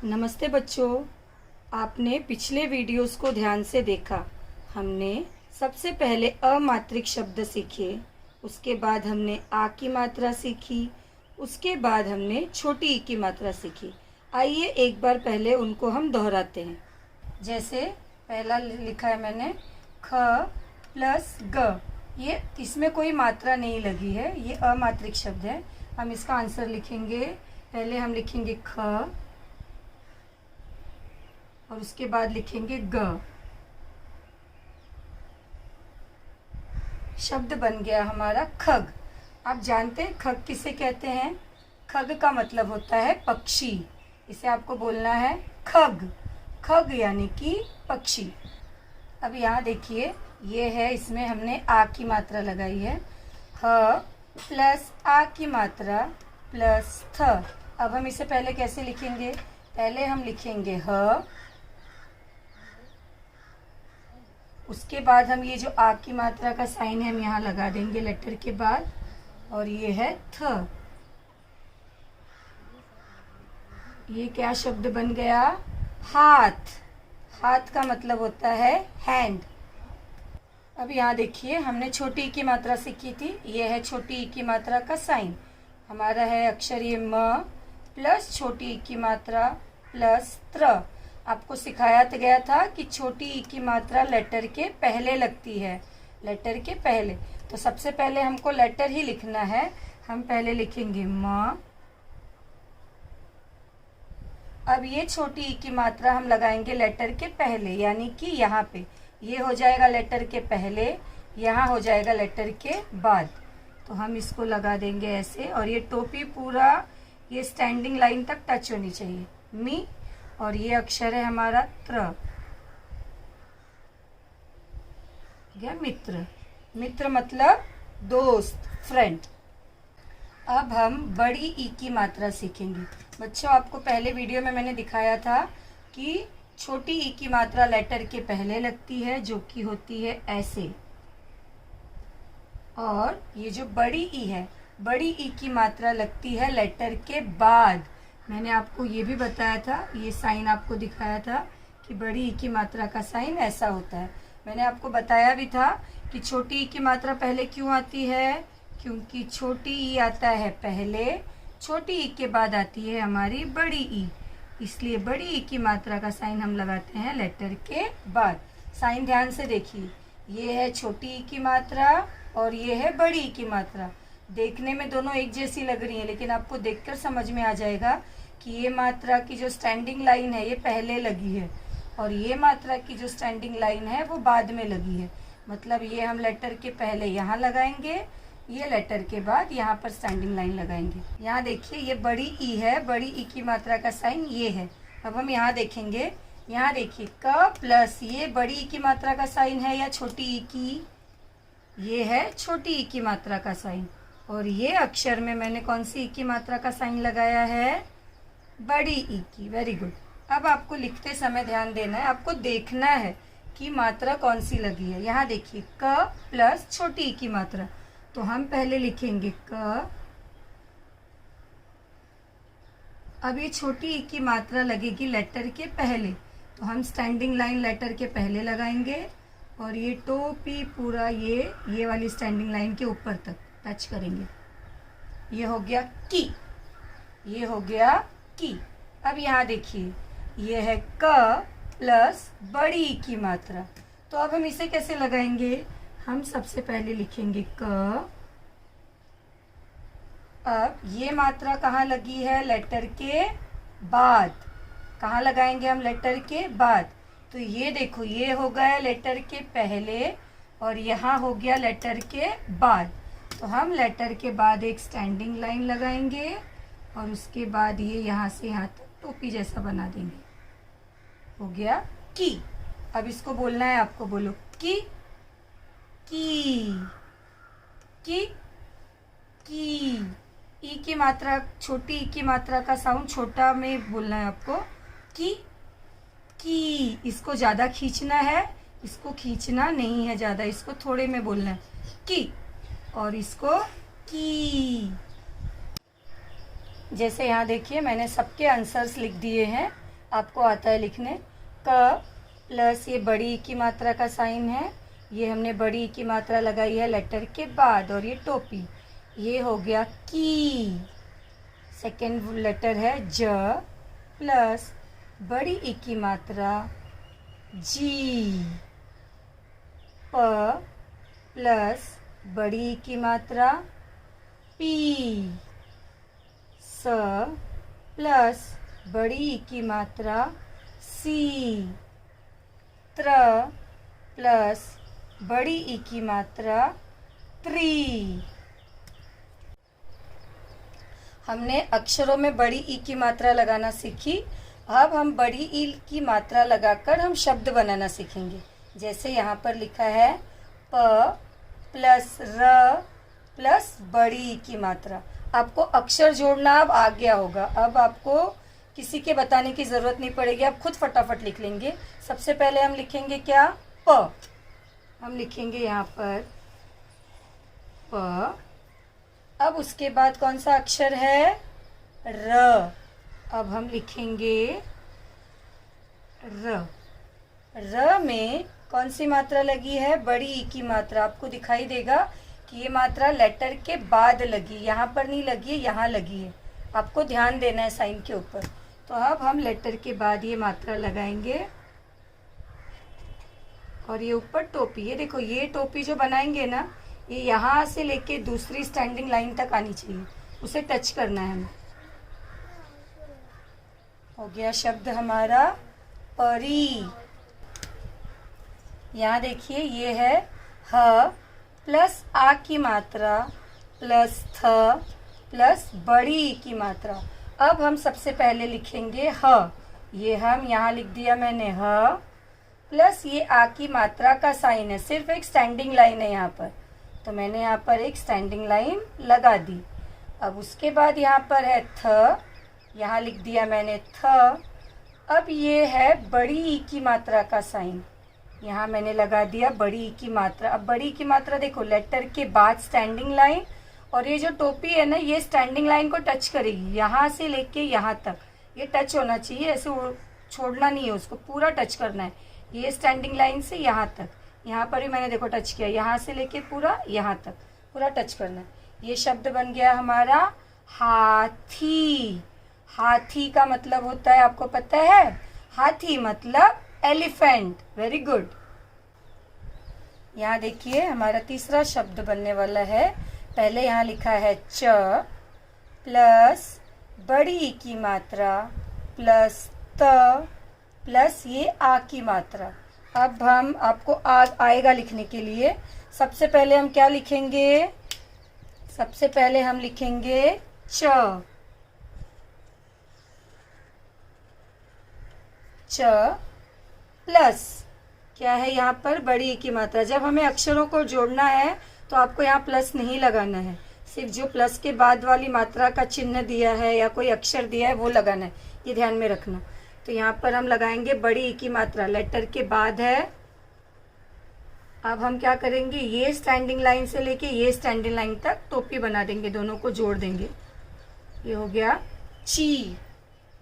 नमस्ते बच्चों। आपने पिछले वीडियोस को ध्यान से देखा। हमने सबसे पहले अमात्रिक शब्द सीखे, उसके बाद हमने आ की मात्रा सीखी, उसके बाद हमने छोटी ई की मात्रा सीखी। आइए एक बार पहले उनको हम दोहराते हैं। जैसे पहला लिखा है मैंने ख प्लस ग। ये इसमें कोई मात्रा नहीं लगी है, ये अमात्रिक शब्द है। हम इसका आंसर लिखेंगे। पहले हम लिखेंगे ख और उसके बाद लिखेंगे ग। शब्द बन गया हमारा खग। आप जानते हैं खग किसे कहते हैं? खग का मतलब होता है पक्षी। इसे आपको बोलना है खग। खग यानी कि पक्षी। अब यहाँ देखिए, ये है, इसमें हमने आ की मात्रा लगाई है। ह प्लस आ की मात्रा प्लस थ। अब हम इसे पहले कैसे लिखेंगे? पहले हम लिखेंगे ह, उसके बाद हम ये जो आ की मात्रा का साइन है हम यहाँ लगा देंगे लेटर के बाद, और ये है थ। ये क्या शब्द बन गया? हाथ। हाथ का मतलब होता है हैंड। अब यहाँ देखिए, हमने छोटी ई की मात्रा सीखी थी। ये है छोटी ई की मात्रा का साइन। हमारा है अक्षर ये म प्लस छोटी ई की मात्रा प्लस त्र। आपको सिखाया गया था कि छोटी ई की मात्रा लेटर के पहले लगती है, लेटर के पहले। तो सबसे पहले हमको लेटर ही लिखना है। हम पहले लिखेंगे म। अब ये छोटी ई की मात्रा हम लगाएंगे लेटर के पहले, यानी कि यहाँ पे ये हो जाएगा लेटर के पहले, यहाँ हो जाएगा लेटर के बाद। तो हम इसको लगा देंगे ऐसे, और ये टोपी पूरा ये स्टैंडिंग लाइन तक टच होनी चाहिए। मी, और ये अक्षर है हमारा त्र। क्या? मित्र। मित्र मतलब दोस्त, फ्रेंड। अब हम बड़ी ई की मात्रा सीखेंगे। बच्चों, आपको पहले वीडियो में मैंने दिखाया था कि छोटी ई की मात्रा लेटर के पहले लगती है, जो कि होती है ऐसे। और ये जो बड़ी ई है, बड़ी ई की मात्रा लगती है लेटर के बाद। मैंने आपको ये भी बताया था, ये साइन आपको दिखाया था कि बड़ी ई की मात्रा का साइन ऐसा होता है। मैंने आपको बताया भी था कि छोटी ई की मात्रा पहले क्यों आती है, क्योंकि छोटी ई आता है पहले, छोटी ई के बाद आती है हमारी बड़ी ई। इसलिए बड़ी ई की मात्रा का साइन हम लगाते हैं लेटर के बाद। साइन ध्यान से देखिए, ये है छोटी ई की मात्रा और ये है बड़ी ई की मात्रा। देखने में दोनों एक जैसी लग रही है, लेकिन आपको देखकर समझ में आ जाएगा कि ये मात्रा की जो स्टैंडिंग लाइन है ये पहले लगी है, और ये मात्रा की जो स्टैंडिंग लाइन है वो बाद में लगी है। मतलब ये हम लेटर के पहले यहाँ लगाएंगे, ये लेटर के बाद यहाँ पर स्टैंडिंग लाइन लगाएंगे। यहाँ देखिए, ये बड़ी ई है, बड़ी ई की मात्रा का साइन ये है। अब हम यहाँ देखेंगे, यहाँ देखिए क प्लस ये बड़ी ई की मात्रा का साइन है या छोटी ई की? ये है छोटी ई की मात्रा का साइन। और ये अक्षर में मैंने कौन सी ई की मात्रा का साइन लगाया है? बड़ी ई की। Very good. अब आपको लिखते समय ध्यान देना है, आपको देखना है कि मात्रा कौन सी लगी है। यहाँ देखिए क प्लस छोटी ई की मात्रा, तो हम पहले लिखेंगे क। अब ये छोटी ई की मात्रा लगेगी लेटर के पहले, तो हम स्टैंडिंग लाइन लेटर के पहले लगाएंगे, और ये टोपी पूरा ये वाली स्टैंडिंग लाइन के ऊपर तक टच करेंगे। ये हो गया की, ये हो गया की। अब यहाँ देखिए, ये है क प्लस बड़ी ई की मात्रा। तो अब हम इसे कैसे लगाएंगे? हम सबसे पहले लिखेंगे क। अब ये मात्रा कहाँ लगी है? लेटर के बाद। कहाँ लगाएंगे हम? लेटर के बाद। तो ये देखो, ये हो गया लेटर के पहले और यहाँ हो गया लेटर के बाद। तो हम लेटर के बाद एक स्टैंडिंग लाइन लगाएंगे, और उसके बाद ये यहाँ से यहाँ तक टोपी जैसा बना देंगे। हो गया की। अब इसको बोलना है आपको, बोलो की की की की। ई की मात्रा, छोटी ई की मात्रा का साउंड छोटा में बोलना है आपको, की की। इसको ज़्यादा खींचना है, इसको खींचना नहीं है ज़्यादा, इसको थोड़े में बोलना है की। और इसको की। जैसे यहाँ देखिए, मैंने सबके आंसर्स लिख दिए हैं। आपको आता है लिखने। क प्लस ये बड़ी ई की मात्रा का साइन है, ये हमने बड़ी ई की मात्रा लगाई है लेटर के बाद, और ये टोपी, ये हो गया की। सेकेंड लेटर है ज प्लस बड़ी ई की मात्रा जी। प प्लस बड़ी ई की मात्रा पी। स प्लस बड़ी ई की मात्रा सी। त्र प्लस बड़ी ई की मात्रा त्री। हमने अक्षरों में बड़ी ई की मात्रा लगाना सीखी। अब हम बड़ी ई की मात्रा लगाकर हम शब्द बनाना सीखेंगे। जैसे यहाँ पर लिखा है प प्लस र प्लस बड़ी ई की मात्रा। आपको अक्षर जोड़ना अब आ गया होगा, अब आपको किसी के बताने की ज़रूरत नहीं पड़ेगी, आप खुद फटाफट लिख लेंगे। सबसे पहले हम लिखेंगे क्या, प। हम लिखेंगे यहाँ पर प। अब उसके बाद कौन सा अक्षर है, र। अब हम लिखेंगे र। र में कौन सी मात्रा लगी है, बड़ी ई की मात्रा। आपको दिखाई देगा कि ये मात्रा लेटर के बाद लगी, यहाँ पर नहीं लगी है, यहाँ लगी है। आपको ध्यान देना है साइन के ऊपर। तो अब हम लेटर के बाद ये मात्रा लगाएंगे, और ये ऊपर टोपी। ये देखो, ये टोपी जो बनाएंगे ना, ये यहाँ से लेके दूसरी स्टैंडिंग लाइन तक आनी चाहिए, उसे टच करना है हमें। हो गया शब्द हमारा परी। यहाँ देखिए, ये है ह प्लस आ की मात्रा प्लस थ प्लस बड़ी ई की मात्रा। अब हम सबसे पहले लिखेंगे ह। ये हम यहाँ लिख दिया मैंने, ह प्लस ये आ की मात्रा का साइन है, सिर्फ एक स्टैंडिंग लाइन है यहाँ पर, तो मैंने यहाँ पर एक स्टैंडिंग लाइन लगा दी। अब उसके बाद यहाँ पर है थ, यहाँ लिख दिया मैंने थ। अब ये है बड़ी ई की मात्रा का साइन, यहाँ मैंने लगा दिया बड़ी ई की मात्रा। अब बड़ी ई की मात्रा देखो, लेटर के बाद स्टैंडिंग लाइन, और ये जो टोपी है ना, ये स्टैंडिंग लाइन को टच करेगी, यहाँ से लेके यहाँ तक ये टच होना चाहिए, ऐसे छोड़ना नहीं है, उसको पूरा टच करना है। ये स्टैंडिंग लाइन से यहाँ तक, यहाँ पर भी मैंने देखो टच किया, यहाँ से लेके पूरा यहाँ तक पूरा टच करना है। ये शब्द बन गया हमारा हाथी। हाथी का मतलब होता है, आपको पता है, हाथी मतलब एलिफेंट। Very good. यहाँ देखिए, हमारा तीसरा शब्द बनने वाला है। पहले यहाँ लिखा है च प्लस बड़ी ई की मात्रा प्लस त प्लस ये आ की मात्रा। अब हम आपको आएगा लिखने के लिए। सबसे पहले हम क्या लिखेंगे, सबसे पहले हम लिखेंगे च। च प्लस क्या है यहाँ पर, बड़ी ई की मात्रा। जब हमें अक्षरों को जोड़ना है तो आपको यहाँ प्लस नहीं लगाना है, सिर्फ जो प्लस के बाद वाली मात्रा का चिन्ह दिया है या कोई अक्षर दिया है वो लगाना है, ये ध्यान में रखना। तो यहाँ पर हम लगाएंगे बड़ी ई की मात्रा, लेटर के बाद है। अब हम क्या करेंगे, ये स्टैंडिंग लाइन से लेके ये स्टैंडिंग लाइन तक टोपी बना देंगे, दोनों को जोड़ देंगे। ये हो गया ची।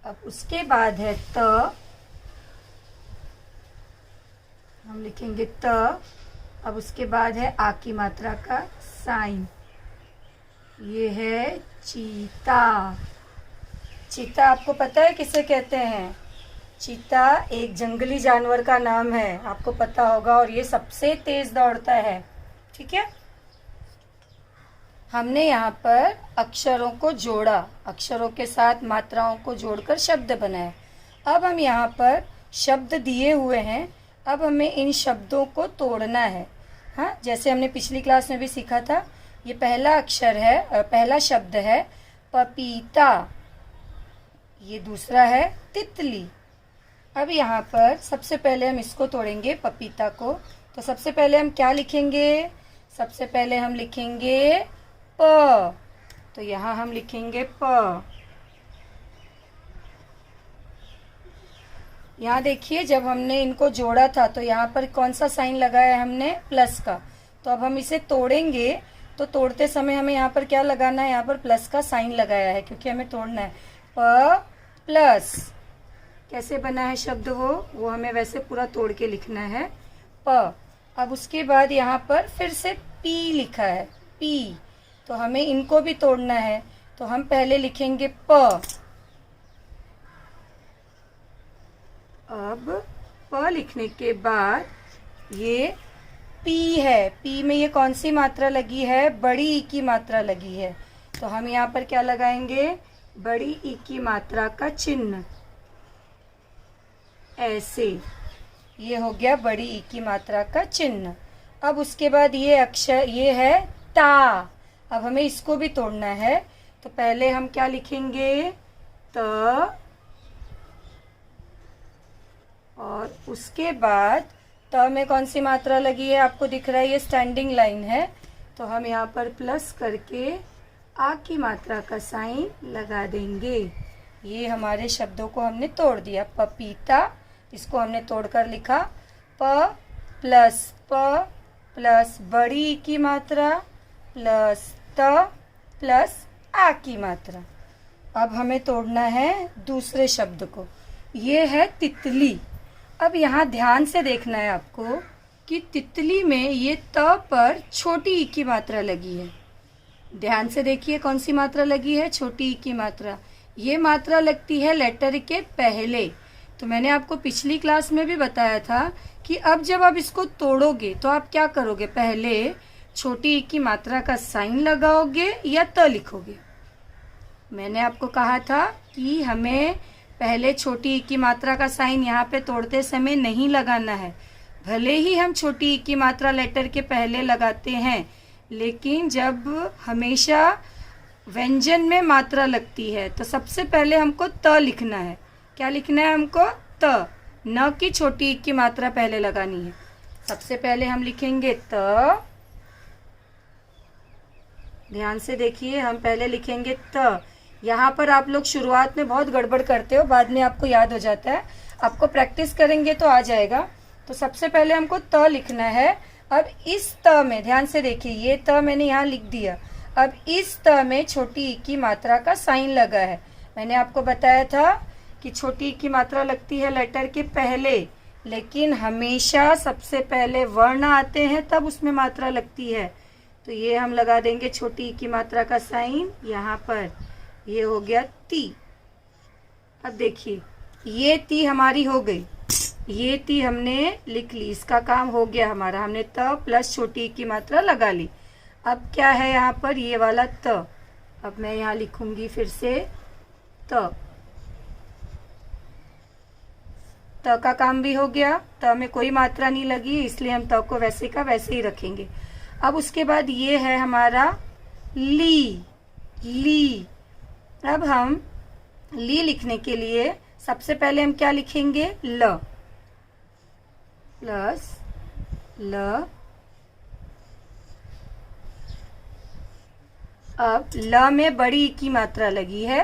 अब उसके बाद है त, हम लिखेंगे त। अब उसके बाद है आ की मात्रा का साइन, ये है चीता। चीता आपको पता है किसे कहते हैं, चीता एक जंगली जानवर का नाम है, आपको पता होगा, और ये सबसे तेज दौड़ता है। ठीक है, हमने यहाँ पर अक्षरों को जोड़ा, अक्षरों के साथ मात्राओं को जोड़कर शब्द बनाए। अब हम यहाँ पर शब्द दिए हुए हैं, अब हमें इन शब्दों को तोड़ना है। हाँ, जैसे हमने पिछली क्लास में भी सीखा था। ये पहला अक्षर है, पहला शब्द है पपीता, ये दूसरा है तितली। अब यहाँ पर सबसे पहले हम इसको तोड़ेंगे, पपीता को। तो सबसे पहले हम क्या लिखेंगे, सबसे पहले हम लिखेंगे प। तो यहाँ हम लिखेंगे प। यहाँ देखिए, जब हमने इनको जोड़ा था तो यहाँ पर कौन सा साइन लगाया है हमने, प्लस का। तो अब हम इसे तोड़ेंगे, तो तोड़ते समय हमें यहाँ पर क्या लगाना है, यहाँ पर प्लस का साइन लगाया है, क्योंकि हमें तोड़ना है। प प्लस कैसे बना है शब्द वो हमें वैसे पूरा तोड़ के लिखना है। प। अब उसके बाद यहाँ पर फिर से पी लिखा है, पी, तो हमें इनको भी तोड़ना है। तो हम पहले लिखेंगे प। अब प लिखने के बाद ये पी है, पी में ये कौन सी मात्रा लगी है? बड़ी ई की मात्रा लगी है। तो हम यहाँ पर क्या लगाएंगे? बड़ी ई की मात्रा का चिन्ह, ऐसे। ये हो गया बड़ी ई की मात्रा का चिन्ह। अब उसके बाद ये अक्षर, ये है ता। अब हमें इसको भी तोड़ना है। तो पहले हम क्या लिखेंगे? त, और उसके बाद त में कौन सी मात्रा लगी है? आपको दिख रहा है ये स्टैंडिंग लाइन है, तो हम यहाँ पर प्लस करके आ की मात्रा का साइन लगा देंगे। ये हमारे शब्दों को हमने तोड़ दिया। पपीता, इसको हमने तोड़कर लिखा प प्लस बड़ी ई की मात्रा प्लस त प्लस आ की मात्रा। अब हमें तोड़ना है दूसरे शब्द को, ये है तितली। अब यहाँ ध्यान से देखना है आपको कि तितली में ये त पर छोटी ई की मात्रा लगी है। ध्यान से देखिए कौन सी मात्रा लगी है? छोटी ई की मात्रा। ये मात्रा लगती है लेटर के पहले। तो मैंने आपको पिछली क्लास में भी बताया था कि अब जब आप इसको तोड़ोगे तो आप क्या करोगे? पहले छोटी ई की मात्रा का साइन लगाओगे या त लिखोगे? मैंने आपको कहा था कि हमें पहले छोटी ई की मात्रा का साइन यहाँ पे तोड़ते समय नहीं लगाना है। भले ही हम छोटी ई की मात्रा लेटर के पहले लगाते हैं, लेकिन जब हमेशा व्यंजन में मात्रा लगती है तो सबसे पहले हमको त लिखना है। क्या लिखना है हमको? त, न कि छोटी ई की मात्रा पहले लगानी है। सबसे पहले हम लिखेंगे त। ध्यान से देखिए, हम पहले लिखेंगे त। यहाँ पर आप लोग शुरुआत में बहुत गड़बड़ करते हो, बाद में आपको याद हो जाता है। आपको प्रैक्टिस करेंगे तो आ जाएगा। तो सबसे पहले हमको त लिखना है। अब इस त में ध्यान से देखिए, ये त मैंने यहाँ लिख दिया। अब इस त में छोटी ई की मात्रा का साइन लगा है। मैंने आपको बताया था कि छोटी ई की मात्रा लगती है लेटर के पहले, लेकिन हमेशा सबसे पहले वर्ण आते हैं तब उसमें मात्रा लगती है। तो ये हम लगा देंगे छोटी ई की मात्रा का साइन यहाँ पर। ये हो गया ती। अब देखिए, ये ती हमारी हो गई, ये ती हमने लिख ली, इसका काम हो गया हमारा। हमने त प्लस छोटी ई की मात्रा लगा ली। अब क्या है यहाँ पर? ये वाला त। अब मैं यहाँ लिखूंगी फिर से त। त का काम भी हो गया। त में कोई मात्रा नहीं लगी, इसलिए हम त को वैसे का वैसे ही रखेंगे। अब उसके बाद ये है हमारा ली, ली। अब हम ली लिखने के लिए सबसे पहले हम क्या लिखेंगे? ल, प्लस ल। अब ल में बड़ी ई की मात्रा लगी है,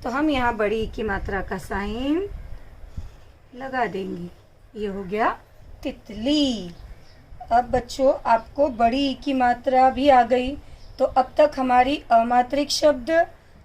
तो हम यहाँ बड़ी ई की मात्रा का साइन लगा देंगे। ये हो गया तितली। अब बच्चों, आपको बड़ी ई की मात्रा भी आ गई। तो अब तक हमारी अमात्रिक शब्द,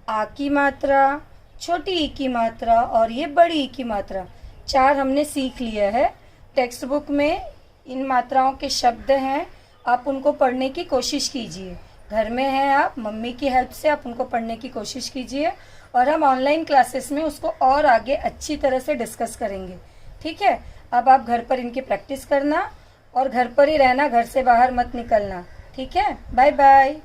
आ की मात्रा, छोटी ई की मात्रा और ये बड़ी ई की मात्रा, 4 हमने सीख लिया है। टेक्स्ट बुक में इन मात्राओं के शब्द हैं, आप उनको पढ़ने की कोशिश कीजिए। घर में हैं आप, मम्मी की हेल्प से आप उनको पढ़ने की कोशिश कीजिए, और हम ऑनलाइन क्लासेस में उसको और आगे अच्छी तरह से डिस्कस करेंगे। ठीक है? अब आप घर पर इनकी प्रैक्टिस करना और घर पर ही रहना, घर से बाहर मत निकलना। ठीक है? Bye bye.